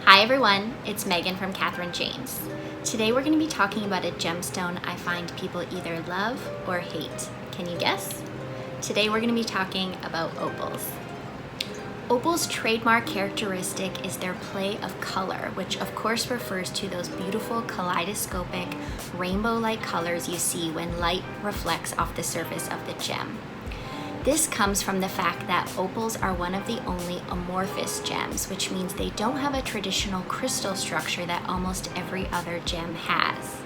Hi everyone, it's Megan from Catherine James. Today we're going to be talking about a gemstone I find people either love or hate. Can you guess? Today we're going to be talking about opals. Opal's trademark characteristic is their play of color, which of course refers to those beautiful kaleidoscopic rainbow-like colors you see when light reflects off the surface of the gem. This comes from the fact that opals are one of the only amorphous gems, which means they don't have a traditional crystal structure that almost every other gem has.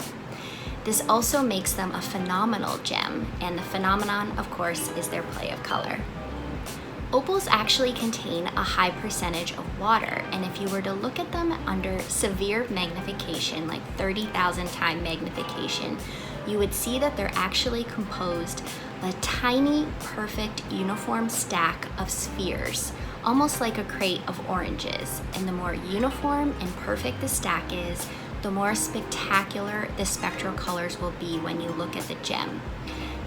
This also makes them a phenomenal gem, and the phenomenon, of course, is their play of color. Opals actually contain a high percentage of water, and if you were to look at them under severe magnification, like 30,000 time magnification, you would see that they're actually composed of a tiny, perfect, uniform stack of spheres, almost like a crate of oranges. And the more uniform and perfect the stack is, the more spectacular the spectral colors will be when you look at the gem.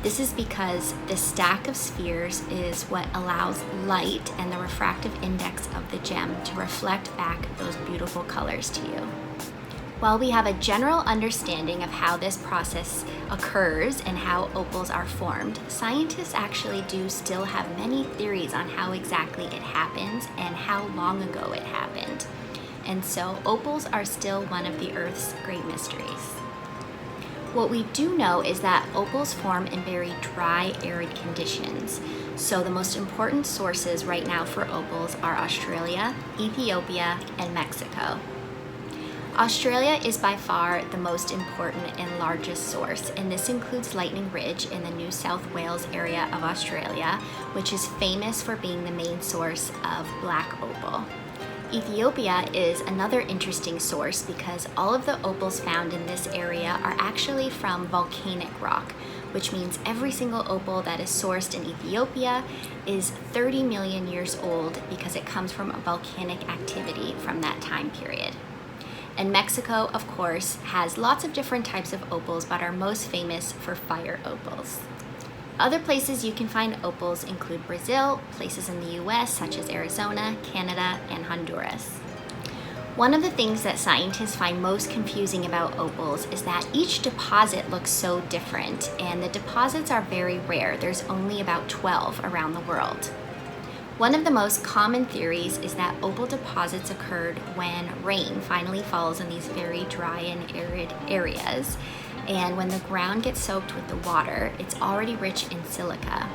This is because the stack of spheres is what allows light and the refractive index of the gem to reflect back those beautiful colors to you. While we have a general understanding of how this process occurs and how opals are formed, scientists actually do still have many theories on how exactly it happens and how long ago it happened. And so opals are still one of the Earth's great mysteries. What we do know is that opals form in very dry, arid conditions. So the most important sources right now for opals are Australia, Ethiopia, and Mexico. Australia is by far the most important and largest source, and this includes Lightning Ridge in the New South Wales area of Australia, which is famous for being the main source of black opal. Ethiopia is another interesting source because all of the opals found in this area are actually from volcanic rock, which means every single opal that is sourced in Ethiopia is 30 million years old because it comes from a volcanic activity from that time period. And Mexico, of course, has lots of different types of opals, but are most famous for fire opals. Other places you can find opals include Brazil, places in the US such as Arizona, Canada, and Honduras. One of the things that scientists find most confusing about opals is that each deposit looks so different, and the deposits are very rare. There's only about 12 around the world. One of the most common theories is that opal deposits occurred when rain finally falls in these very dry and arid areas. And when the ground gets soaked with the water, it's already rich in silica.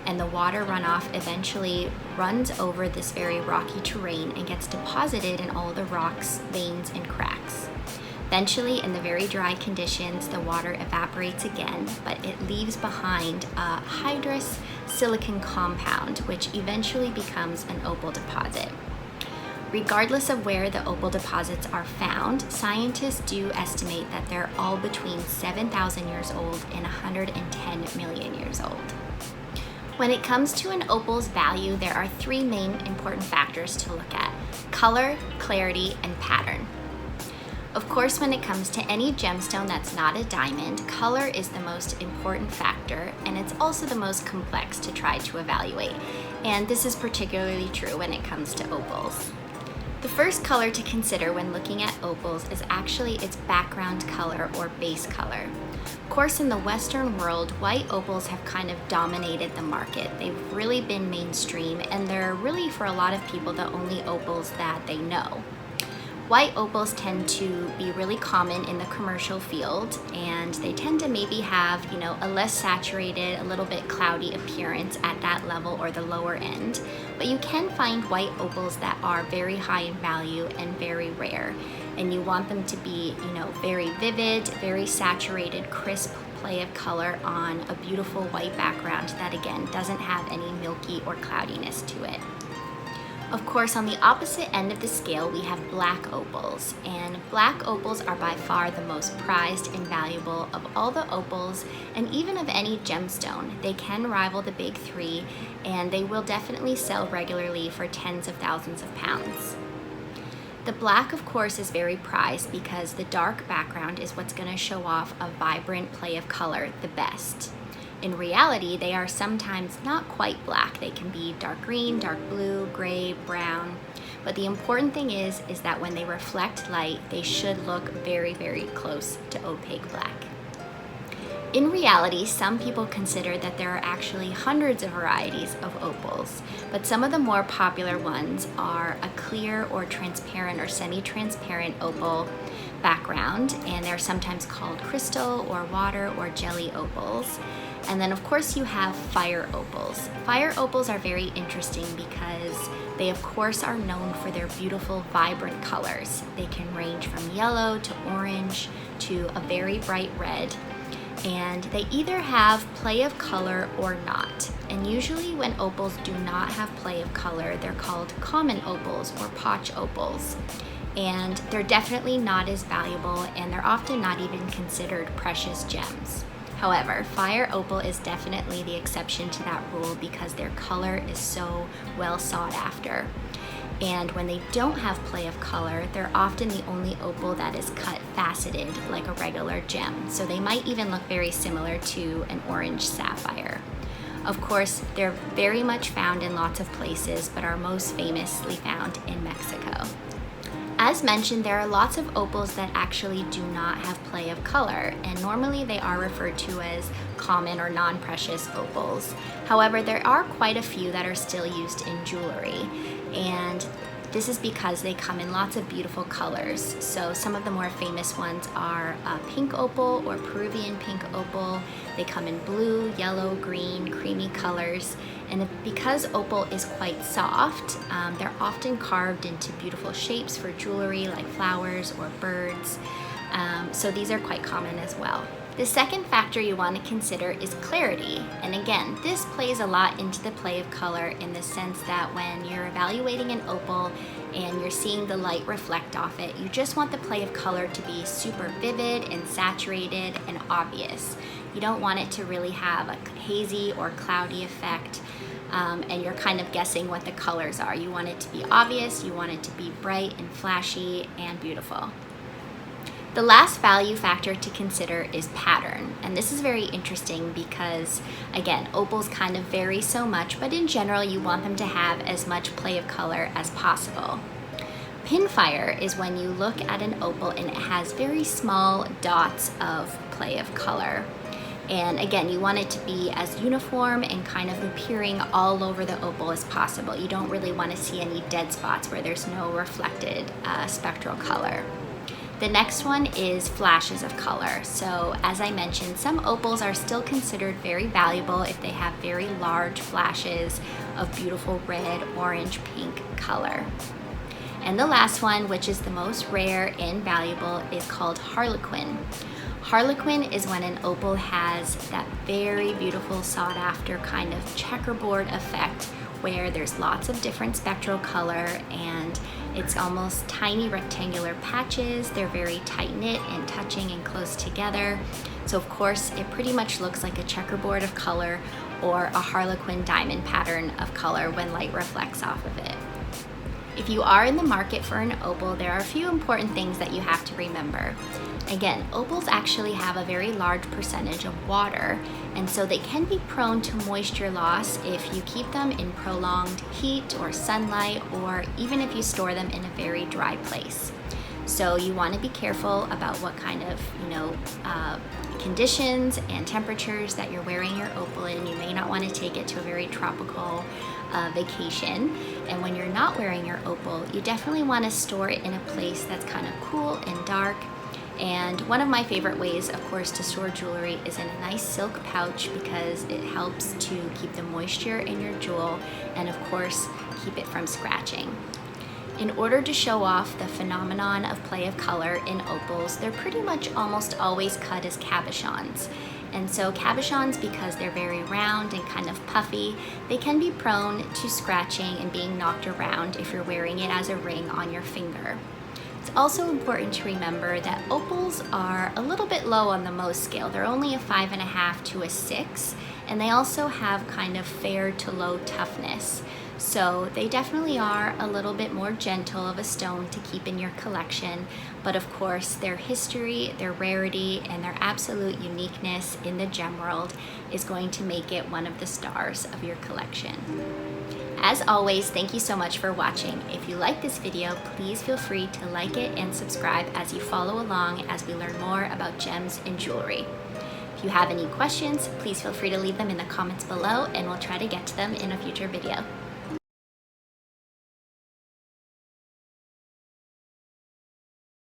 And the water runoff eventually runs over this very rocky terrain and gets deposited in all the rocks, veins, and cracks. Eventually, in the very dry conditions, the water evaporates again, but it leaves behind a hydrous silicon compound, which eventually becomes an opal deposit. Regardless of where the opal deposits are found, scientists do estimate that they're all between 7,000 years old and 110 million years old. When it comes to an opal's value, there are three main important factors to look at: color, clarity, and pattern. Of course, when it comes to any gemstone that's not a diamond, color is the most important factor, and it's also the most complex to try to evaluate. And this is particularly true when it comes to opals. The first color to consider when looking at opals is actually its background color or base color. Of course, in the Western world, white opals have kind of dominated the market. They've really been mainstream, and they're really, for a lot of people, the only opals that they know. White opals tend to be really common in the commercial field, and they tend to maybe have, a less saturated, a little bit cloudy appearance at that level or the lower end. But you can find white opals that are very high in value and very rare. And you want them to be, very vivid, very saturated, crisp play of color on a beautiful white background that, again, doesn't have any milky or cloudiness to it. Of course, on the opposite end of the scale, we have black opals, and black opals are by far the most prized and valuable of all the opals, and even of any gemstone. They can rival the big three, and they will definitely sell regularly for tens of thousands of pounds. The black, of course, is very prized because the dark background is what's going to show off a vibrant play of color the best. In reality, they are sometimes not quite black. They can be dark green, dark blue, gray, brown. But the important thing is that when they reflect light, they should look very, very close to opaque black. In reality, some people consider that there are actually hundreds of varieties of opals, but some of the more popular ones are a clear or transparent or semi-transparent opal background, and they're sometimes called crystal or water or jelly opals. And then of course you have fire opals. Fire opals are very interesting because they of course are known for their beautiful vibrant colors. They can range from yellow to orange to a very bright red. And they either have play of color or not. And usually when opals do not have play of color, they're called common opals or potch opals. And they're definitely not as valuable, and they're often not even considered precious gems. However, fire opal is definitely the exception to that rule because their color is so well sought after. And when they don't have play of color, they're often the only opal that is cut faceted like a regular gem. So they might even look very similar to an orange sapphire. Of course, they're very much found in lots of places, but are most famously found in Mexico. As mentioned, there are lots of opals that actually do not have play of color, and normally they are referred to as common or non-precious opals. However, there are quite a few that are still used in jewelry, and this is because they come in lots of beautiful colors. So some of the more famous ones are pink opal or Peruvian pink opal. They come in blue, yellow, green, creamy colors. And because opal is quite soft, they're often carved into beautiful shapes for jewelry like flowers or birds. So these are quite common as well. The second factor you want to consider is clarity. And again, this plays a lot into the play of color in the sense that when you're evaluating an opal and you're seeing the light reflect off it, you just want the play of color to be super vivid and saturated and obvious. You don't want it to really have a hazy or cloudy effect. And you're kind of guessing what the colors are. You want it to be obvious, you want it to be bright and flashy and beautiful. The last value factor to consider is pattern, and this is very interesting because, again, opals kind of vary so much, but in general you want them to have as much play of color as possible. Pinfire is when you look at an opal and it has very small dots of play of color. And again, you want it to be as uniform and kind of appearing all over the opal as possible. You don't really want to see any dead spots where there's no reflected spectral color. The next one is flashes of color. So as I mentioned, some opals are still considered very valuable if they have very large flashes of beautiful red, orange, pink color. And the last one, which is the most rare and valuable, is called Harlequin. Harlequin is when an opal has that very beautiful sought after kind of checkerboard effect where there's lots of different spectral color and it's almost tiny rectangular patches. They're very tight knit and touching and close together. So of course it pretty much looks like a checkerboard of color or a Harlequin diamond pattern of color when light reflects off of it. If you are in the market for an opal, there are a few important things that you have to remember. Again, opals actually have a very large percentage of water, and so they can be prone to moisture loss if you keep them in prolonged heat or sunlight, or even if you store them in a very dry place. So you want to be careful about what kind of, conditions and temperatures that you're wearing your opal in. You may not want to take it to a very tropical vacation. And when you're not wearing your opal, you definitely want to store it in a place that's kind of cool and dark. And one of my favorite ways, of course, to store jewelry is in a nice silk pouch because it helps to keep the moisture in your jewel and, of course, keep it from scratching. In order to show off the phenomenon of play of color in opals, they're pretty much almost always cut as cabochons. And so cabochons, because they're very round and kind of puffy, they can be prone to scratching and being knocked around if you're wearing it as a ring on your finger. It's also important to remember that opals are a little bit low on the Mohs scale. They're only a 5.5 to a 6, and they also have kind of fair to low toughness. So they definitely are a little bit more gentle of a stone to keep in your collection, but of course their history, their rarity, and their absolute uniqueness in the gem world is going to make it one of the stars of your collection. As always, thank you so much for watching. If you like this video, please feel free to like it and subscribe as you follow along as we learn more about gems and jewelry. If you have any questions, please feel free to leave them in the comments below and we'll try to get to them in a future video.